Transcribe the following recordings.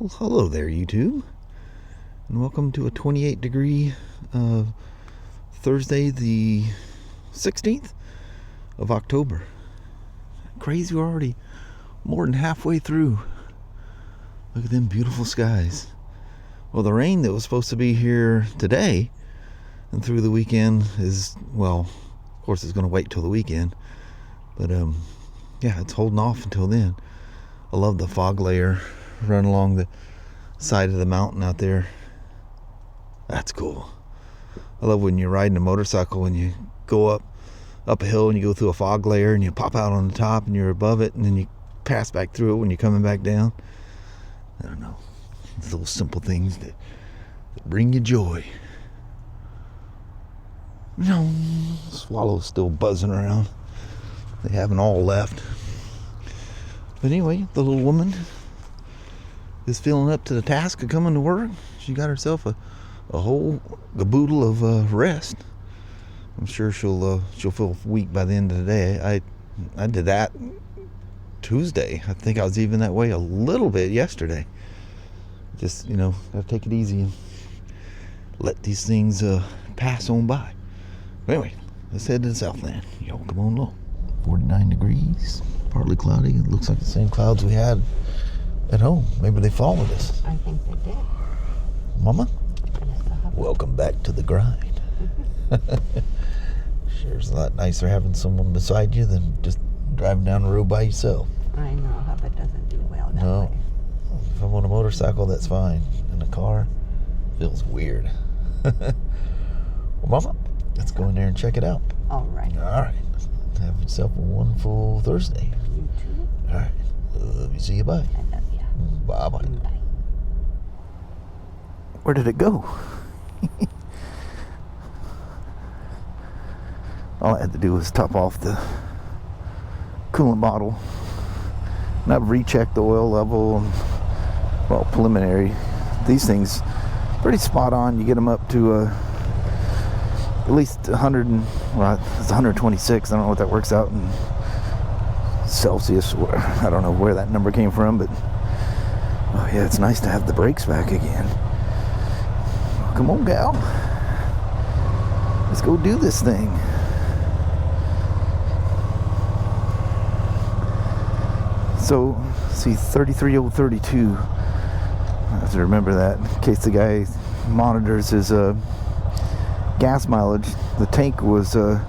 Well, hello there, YouTube, and welcome to a 28-degree Thursday, the 16th of October. Crazy, we're already more than halfway through. Look at them beautiful skies. Well, the rain that was supposed to be here today and through the weekend is, well, of course it's going to wait till the weekend, but yeah, it's holding off until then. I love the fog layer running along the side of the mountain out there. That's cool. I love when you're riding a motorcycle and you go up a hill and you go through a fog layer and you pop out on the top and you're above it, and then you pass back through it when you're coming back down. I don't know. It's those simple things that bring you joy. You know, swallows still buzzing around. They haven't all left. But anyway, the little woman is feeling up to the task of coming to work. She got herself a whole caboodle of rest. I'm sure she'll feel weak by the end of the day. I did that Tuesday. I think I was even that way a little bit yesterday. Just, you know, gotta take it easy and let these things pass on by. But anyway, let's head to the Southland. Y'all come on low. 49 degrees, partly cloudy. It looks like the same clouds we had at home. Maybe they followed us. I think they did. Mama, welcome back to the grind. Sure, it's a lot nicer having someone beside you than just driving down the road by yourself. I know, Hubbard doesn't do well that No. way. If I'm on a motorcycle, that's fine. In a car, feels weird. Well, Mama, let's go in there and check it out. All right. All right. Have yourself a wonderful Thursday. You too. All right. Love you. See you. Bye. I love you. Bye-bye. Bye. Where did it go? All I had to do was top off the coolant bottle. And I've rechecked the oil level. And, well, preliminary. These things pretty spot on. You get them up to at least 100, well, it's 126. I don't know what that works out in Celsius. I don't know where that number came from, but oh yeah, it's nice to have the brakes back again. Come on, gal. Let's go do this thing. So, see, 33032. I have to remember that in case the guy monitors his gas mileage. The tank was you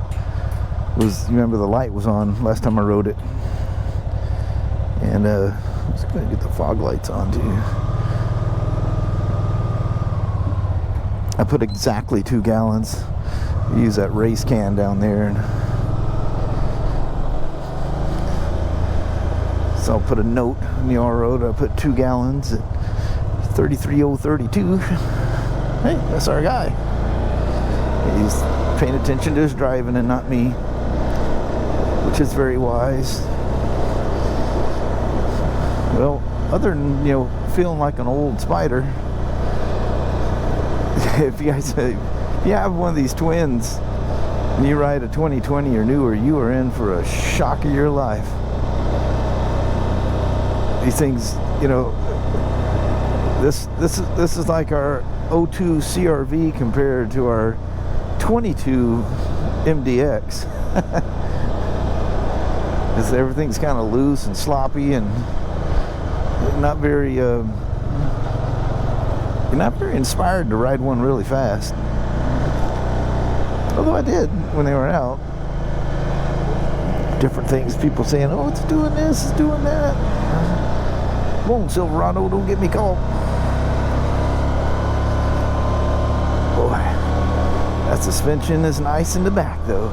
remember the light was on last time I rode it, and I was gonna get the fog lights on too. I put exactly 2 gallons. Use that race can down there, and so I'll put a note in the R road. I put 2 gallons at 33032. Hey, that's our guy. He's paying attention to his driving and not me, which is very wise. Well, other than, you know, feeling like an old Spider, if you have one of these twins and you ride a 2020 or newer, you are in for a shock of your life. These things, you know, this is like our 02 CRV compared to our 22 MDX. Because everything's kind of loose and sloppy and not very you're not very inspired to ride one really fast. Although I did when they were out. Different things, people saying, oh, it's doing this, it's doing that. Come on, Silverado, don't get me caught. Boy, that suspension is nice in the back, though.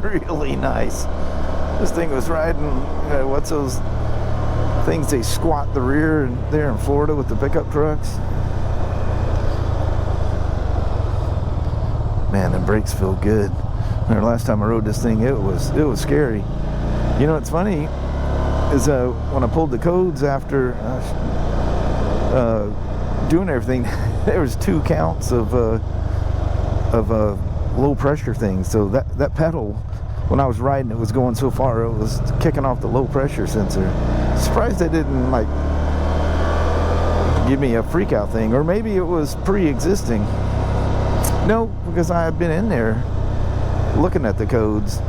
Really nice. This thing was riding, what's those things they squat the rear there in Florida with the pickup trucks? Man, the brakes feel good. Remember last time I rode this thing, it was scary. You know what's funny is when I pulled the codes after doing everything, there was 2 counts of low pressure things. So that pedal, when I was riding, it was going so far, it was kicking off the low pressure sensor. Surprised they didn't like give me a freak out thing, or maybe it was pre-existing. No, because I had been in there looking at the codes,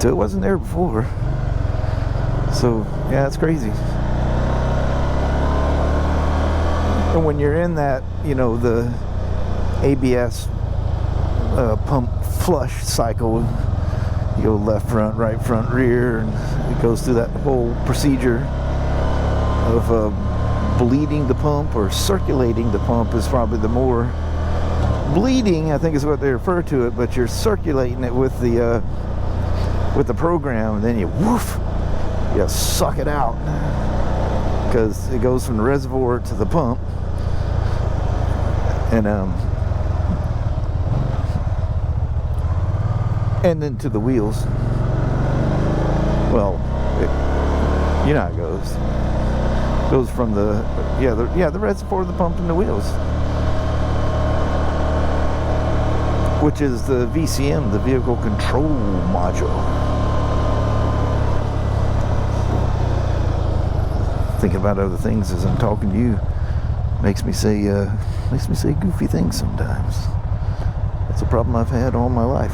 so it wasn't there before. So yeah, it's crazy. And when you're in that, you know, the ABS pump flush cycle, you go left front, right front, rear, and it goes through that whole procedure of bleeding the pump, or circulating the pump is probably the more. Bleeding, I think, is what they refer to it, but you're circulating it with the program, and then you suck it out, because it goes from the reservoir to the pump, and then to the wheels. Well, you know how it goes. It goes from the reservoir, the pump, and the wheels, which is the VCM, the vehicle control module. Thinking about other things as I'm talking to you makes me say goofy things sometimes. That's a problem I've had all my life.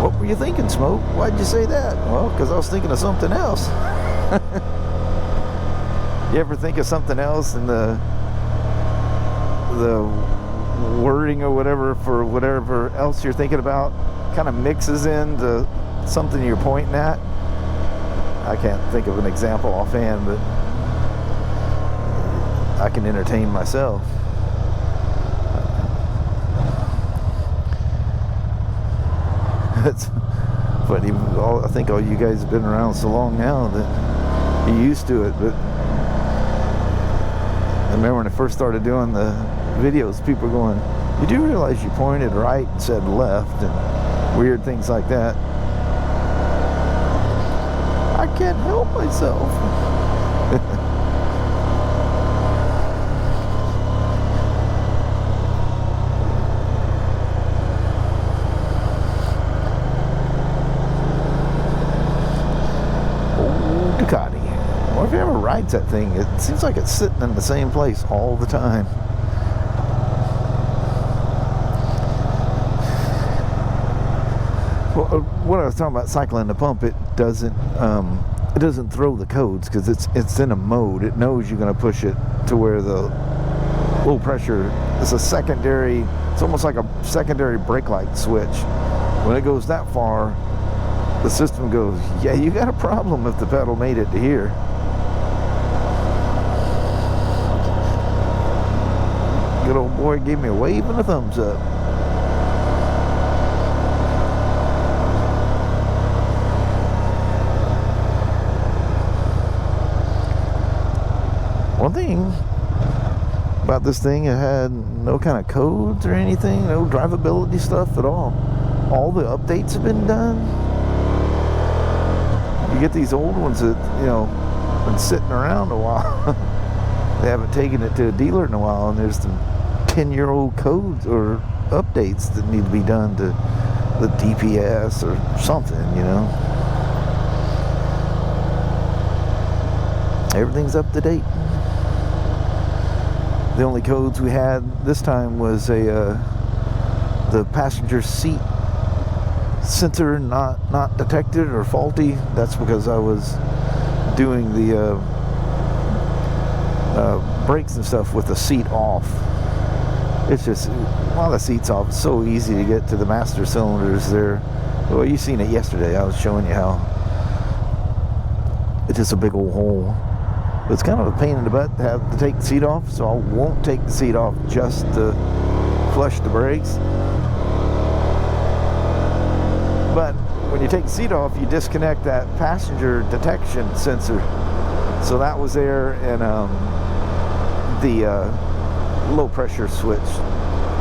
What were you thinking, Smoak? Why'd you say that? Well, because I was thinking of something else. You ever think of something else, and the wording or whatever for whatever else you're thinking about kind of mixes into something you're pointing at? I can't think of an example offhand, but I can entertain myself. That's funny. I think all you guys have been around so long now that you're used to it, but I remember when I first started doing the videos, people were going, "You do realize you pointed right and said left," and weird things like that. I can't help myself. Oh, Ducati. Well, if you ever rides that thing, it seems like it's sitting in the same place all the time. Well, what I was talking about, cycling the pump, it doesn't throw the codes, because it's in a mode. It knows you're going to push it to where the low pressure is a secondary. It's almost like a secondary brake light switch. When it goes that far, the system goes, "Yeah, you got a problem if the pedal made it to here." Good old boy gave me a wave and a thumbs up. One thing about this thing, it had no kind of codes or anything, no drivability stuff at all. All the updates have been done. You get these old ones that, you know, been sitting around a while. They haven't taken it to a dealer in a while, and there's some 10-year-old codes or updates that need to be done to the DPS or something, you know. Everything's up to date. The only codes we had this time was the passenger seat sensor not detected or faulty. That's because I was doing the brakes and stuff with the seat off. It's just, while the seat's off, it's so easy to get to the master cylinders there. Well, you seen it yesterday. I was showing you how it's just a big old hole. It's kind of a pain in the butt to have to take the seat off, so I won't take the seat off just to flush the brakes. But when you take the seat off, you disconnect that passenger detection sensor. So that was there, and the low pressure switch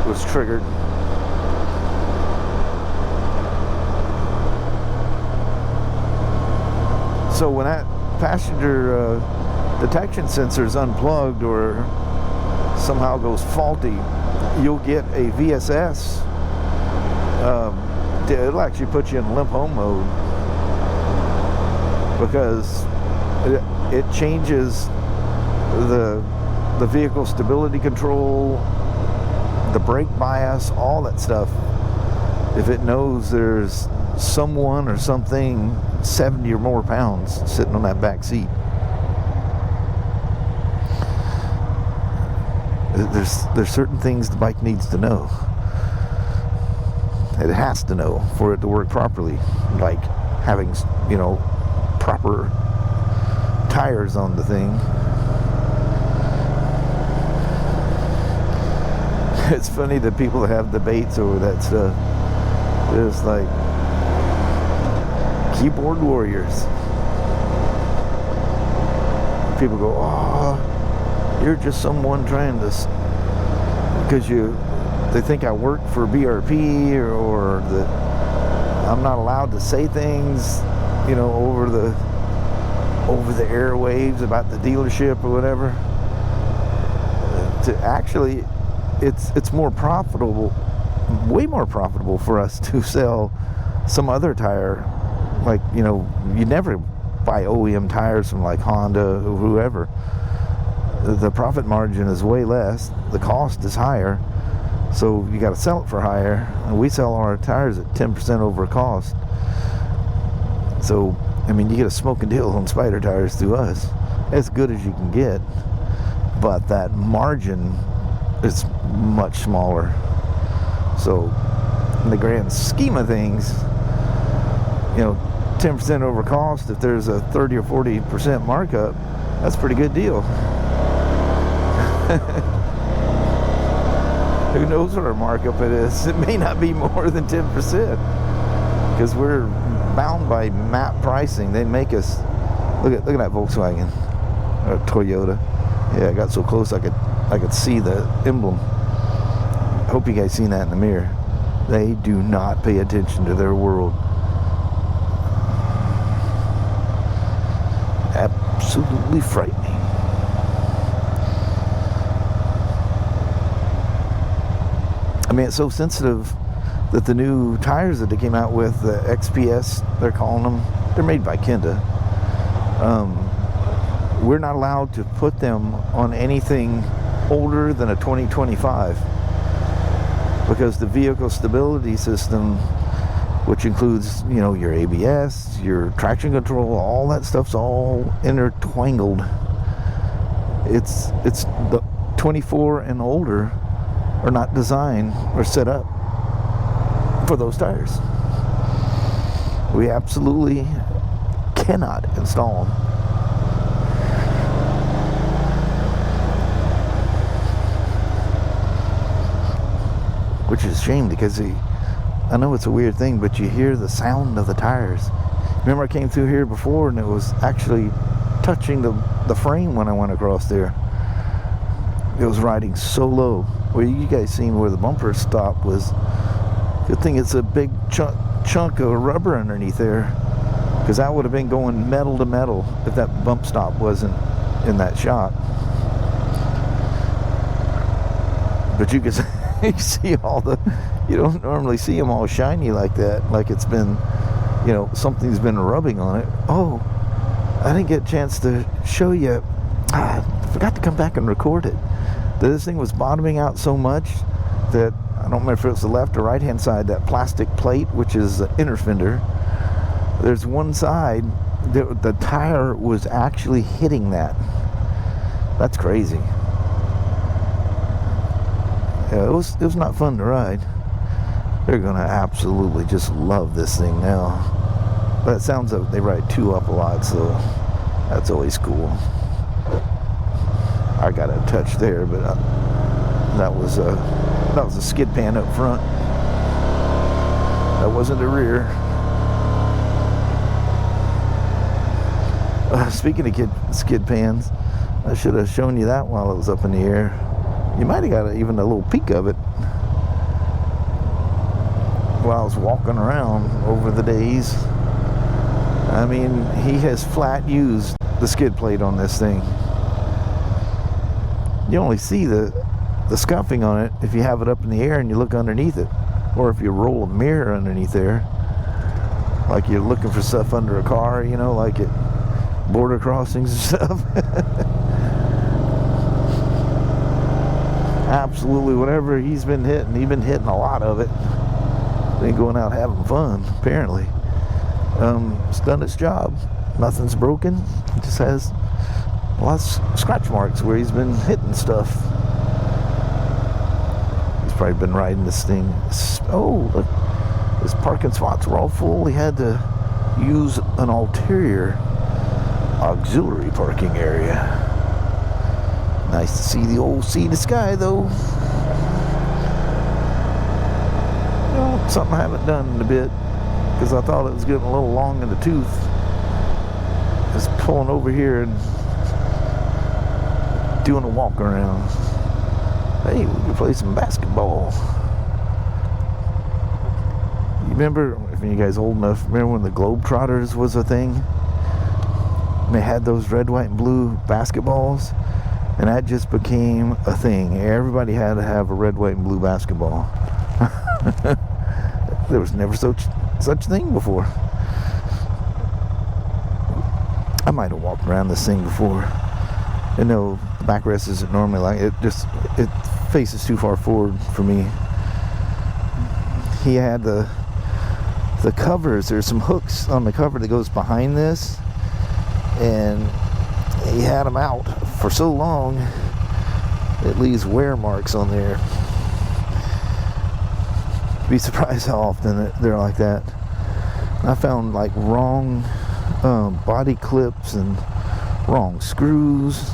was triggered. So when that passenger detection sensor is unplugged or somehow goes faulty, you'll get a VSS it'll actually put you in limp home mode, because it changes the vehicle stability control, the brake bias, all that stuff. If it knows there's someone or something 70 or more pounds sitting on that back seat. There's certain things the bike needs to know. It has to know for it to work properly, like having, you know, proper tires on the thing. It's funny that people have debates over that stuff. It's like keyboard warriors. People go, oh, you're just someone trying to, because they think I work for BRP, or that I'm not allowed to say things, you know, over the airwaves about the dealership or whatever. To actually, it's more profitable, way more profitable for us to sell some other tire. Like, you know, you never buy OEM tires from like Honda or whoever. The profit margin is way less, the cost is higher, so you got to sell it for higher, and we sell our tires at 10% over cost. So, I mean, you get a smoking deal on Spyder tires through us, as good as you can get, but that margin is much smaller. So, in the grand scheme of things, you know, 10% over cost, if there's a 30 or 40% markup, that's a pretty good deal. Who knows what our markup it is? It may not be more than 10%, because we're bound by MAP pricing. They make us look at that Volkswagen or Toyota. Yeah, I got so close I could see the emblem. I hope you guys seen that in the mirror. They do not pay attention to their world. Absolutely frightening. I mean, it's so sensitive that the new tires that they came out with, the XPS, they're calling them, they're made by Kenda. We're not allowed to put them on anything older than a 2025, because the vehicle stability system, which includes, you know, your ABS, your traction control, all that stuff's all intertwangled. It's the 24 and older are not designed or set up for those tires. We absolutely cannot install them. Which is a shame, because I know it's a weird thing, but you hear the sound of the tires. Remember, I came through here before and it was actually touching the frame when I went across there. It was riding so low. Well, you guys seen where the bumper stop was. Good thing it's a big chunk of rubber underneath there, because that would have been going metal to metal if that bump stop wasn't in that shot. But you can see all the, you don't normally see them all shiny like that, like it's been, you know, something's been rubbing on it. Oh, I didn't get a chance to show you. I forgot to come back and record it. This thing was bottoming out so much that I don't remember if it was the left or right hand side, that plastic plate, which is the inner fender. There's one side that the tire was actually hitting that. That's crazy. Yeah, it was not fun to ride. They're gonna absolutely just love this thing now. But it sounds like they ride two up a lot, so that's always cool. I got a touch there, but that was a skid pan up front. That wasn't the rear. Speaking of skid pans, I should have shown you that while it was up in the air. You might have got even a little peek of it while I was walking around over the days. I mean, he has flat used the skid plate on this thing. You only see the scuffing on it if you have it up in the air and you look underneath it. or if you roll a mirror underneath there, like you're looking for stuff under a car, you know, like at border crossings and stuff. Absolutely, whatever he's been hitting, he's been hitting a lot of it. Been going out having fun, apparently. It's done its job. Nothing's broken. It just has lots of scratch marks where he's been hitting stuff. He's probably been riding this thing. Oh, look. His parking spots were all full. He had to use an ulterior auxiliary parking area. Nice to see the old sea to sky, though. Well, something I haven't done in a bit, because I thought it was getting a little long in the tooth. Just pulling over here and doing a walk around. Hey, we can play some basketball. You remember, if you guys old enough, remember when the Globetrotters was a thing? And they had those red, white, and blue basketballs? And that just became a thing. Everybody had to have a red, white, and blue basketball. There was never such thing before. I might have walked around this thing before. And no, the backrest isn't normally like it. It faces too far forward for me. He had the covers. There's some hooks on the cover that goes behind this, and he had them out for so long it leaves wear marks on there. Be surprised how often they're like that. I found like wrong body clips and wrong screws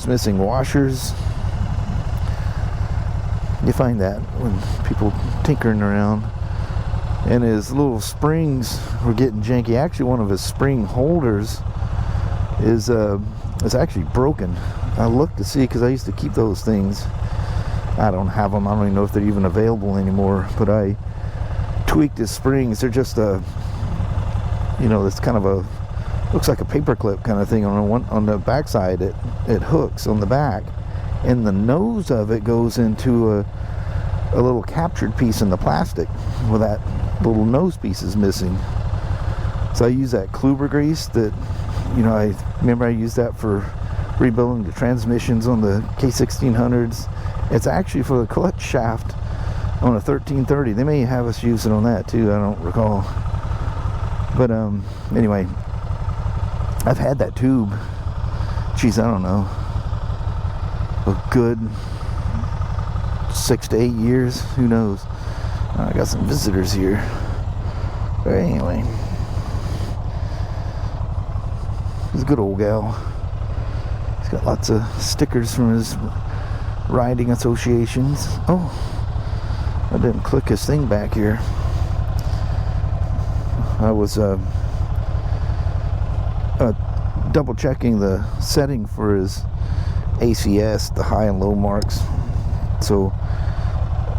missing washers. You find that when people tinkering around. And his little springs were getting janky. Actually, one of his spring holders is actually broken. I looked to see, because I used to keep those things. I don't have them. I don't even know if they're even available anymore. But I tweaked his springs. They're just it's kind of a, looks like a paper clip kind of thing on the backside. It hooks on the back, and the nose of it goes into a little captured piece in the plastic where that little nose piece is missing. So I use that Kluber grease that, I remember I used that for rebuilding the transmissions on the K1600s. It's actually for the clutch shaft on a 1330. They may have us use it on that too, I don't recall. But anyway, I've had that tube, geez, I don't know, a good 6 to 8 years, who knows. I got some visitors here. But anyway, he's a good old gal. He's got lots of stickers from his riding associations. Oh, I didn't click his thing back here. I was double checking the setting for his ACS, the high and low marks. So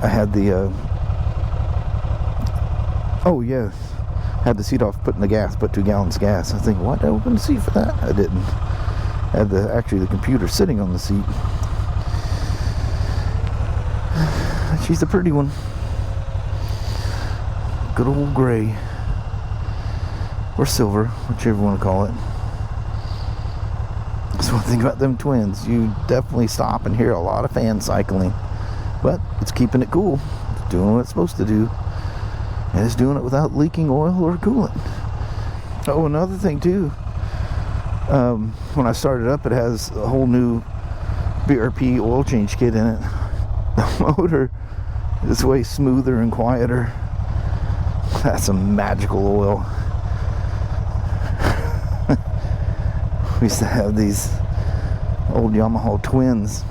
I had the had the seat off putting the gas, put 2 gallons of gas. I think, what, did I open the seat for that? I didn't. Had the computer sitting on the seat. She's a pretty one. Good old gray. Or silver, whichever you want to call it. That's one thing about them twins. You definitely stop and hear a lot of fan cycling. But it's keeping it cool. It's doing what it's supposed to do. And it's doing it without leaking oil or coolant. Oh, another thing too. When I started up, it has a whole new BRP oil change kit in it. The motor is way smoother and quieter. That's some magical oil. We used to have these old Yamaha twins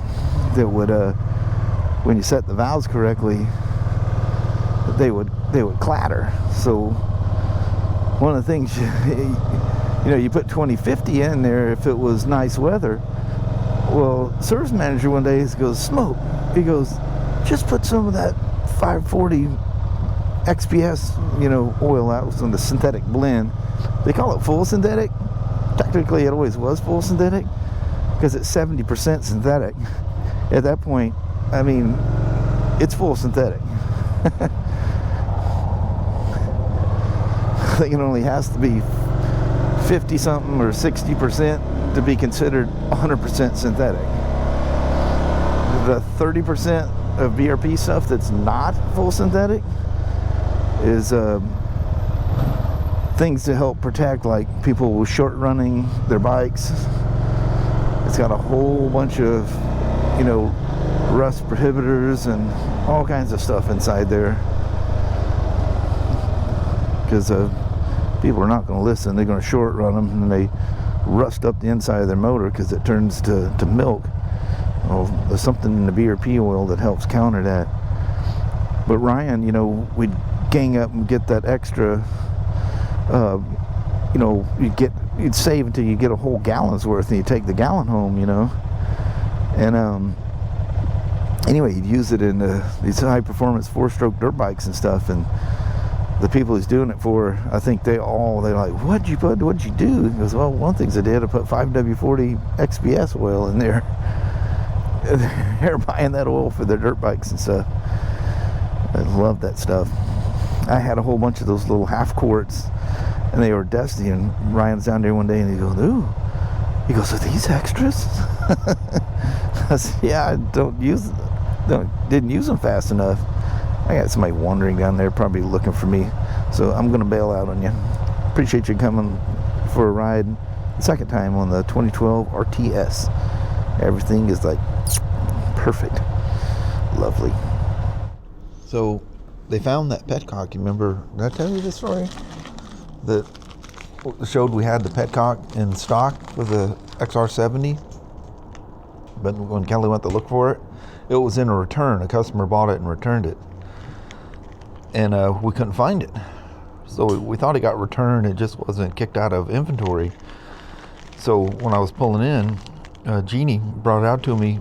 that would, when you set the valves correctly, they would clatter. So one of the things, you put 2050 in there if it was nice weather. Well, service manager one day goes, "Smoke," he goes, "just put some of that 540 XPS, oil out on the synthetic blend." They call it full synthetic. Technically, it always was full synthetic because it's 70% synthetic. At that point, I mean, it's full synthetic. I think it only has to be 50 something or 60% to be considered 100% synthetic. The 30% of BRP stuff that's not full synthetic is things to help protect, like people with short running their bikes. It's got a whole bunch of, you know, rust prohibitors and all kinds of stuff inside there, because people are not going to listen. They're going to short run them, and they rust up the inside of their motor because it turns to milk. Well, there's something in the BRP oil that helps counter that. But Ryan, you know, we'd gang up and get that extra, you know, you'd save until you get a whole gallon's worth, and you take the gallon home, you know. And anyway, you'd use it in these high-performance four-stroke dirt bikes and stuff, and the people he's doing it for, I think they're like, what'd you put? What'd you do? He goes, well, one of the things I did, I put 5W40 XPS oil in there. They're buying that oil for their dirt bikes and stuff. I love that stuff. I had a whole bunch of those little half quarts, and they were dusty, and Ryan's down there one day, and he goes, ooh. He goes, are these extras? I said, yeah, I didn't use them fast enough. I got somebody wandering down there probably looking for me, so I'm going to bail out on you. Appreciate you coming for a ride the second time on the 2012 RTS. Everything is like perfect. Lovely. So they found that petcock. You remember, did I tell you this story? That showed we had the petcock in stock with the XR70. But when Kelly went to look for it, it was in a return. A customer bought it and returned it. And we couldn't find it. So we thought it got returned. It just wasn't kicked out of inventory. So when I was pulling in, Jeannie brought it out to me.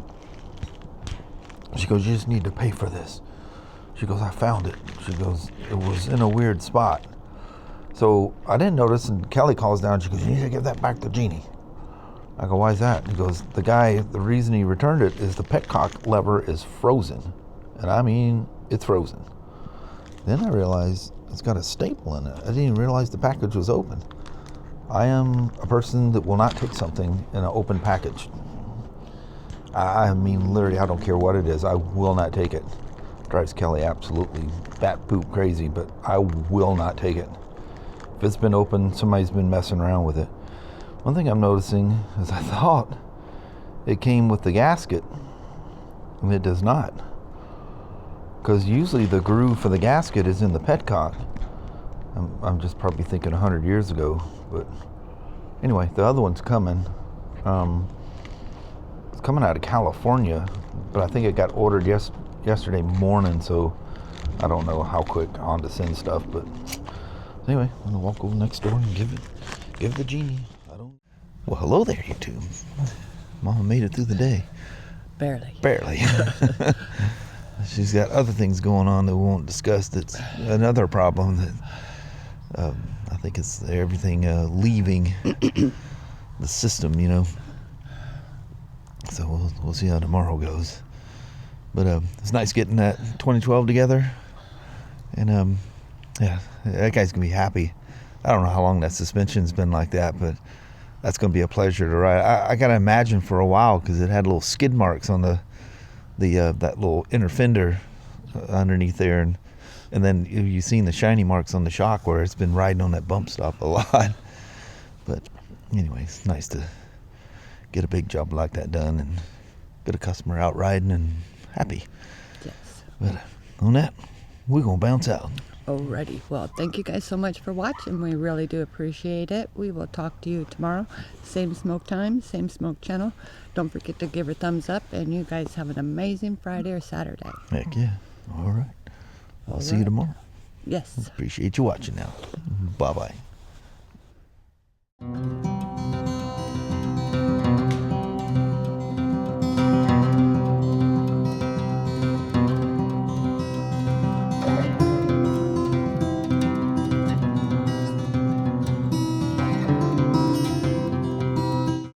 She goes, you just need to pay for this. She goes, I found it. She goes, it was in a weird spot. So I didn't notice, and Kelly calls down. She goes, you need to give that back to Jeannie. I go, why is that? He goes, the reason he returned it is the petcock lever is frozen. And I mean, it's frozen. Then I realized it's got a staple in it. I didn't even realize the package was open. I am a person that will not take something in an open package. I mean, literally, I don't care what it is. I will not take it. Drives Kelly absolutely bat poop crazy, but I will not take it. If it's been open, somebody's been messing around with it. One thing I'm noticing is I thought it came with the gasket, and it does not. Because usually the groove for the gasket is in the petcock. I'm just probably thinking 100 years ago. But anyway, the other one's coming. It's coming out of California, but I think it got ordered yesterday morning, so I don't know how quick on to send stuff. But anyway, I'm gonna walk over next door and give the Genie. Well, hello there, YouTube. Mama made it through the day. Barely. She's got other things going on that we won't discuss. That's another problem that I think it's everything leaving the system, you know. So we'll see how tomorrow goes. But it's nice getting that 2012 together. And yeah, that guy's going to be happy. I don't know how long that suspension's been like that, but that's going to be a pleasure to ride. I got to imagine for a while, because it had little skid marks on that little inner fender underneath there, and then you've seen the shiny marks on the shock where it's been riding on that bump stop a lot. But anyway, it's nice to get a big job like that done and get a customer out riding and happy. Yes. But on that, we're gonna bounce out. Alrighty. Well, thank you guys so much for watching. We really do appreciate it. We will talk to you tomorrow. Same Smoak time, same Smoak channel. Don't forget to give her a thumbs up, and you guys have an amazing Friday or Saturday. Heck yeah. All right. I'll see you tomorrow. Yes. Appreciate you watching now. Bye-bye.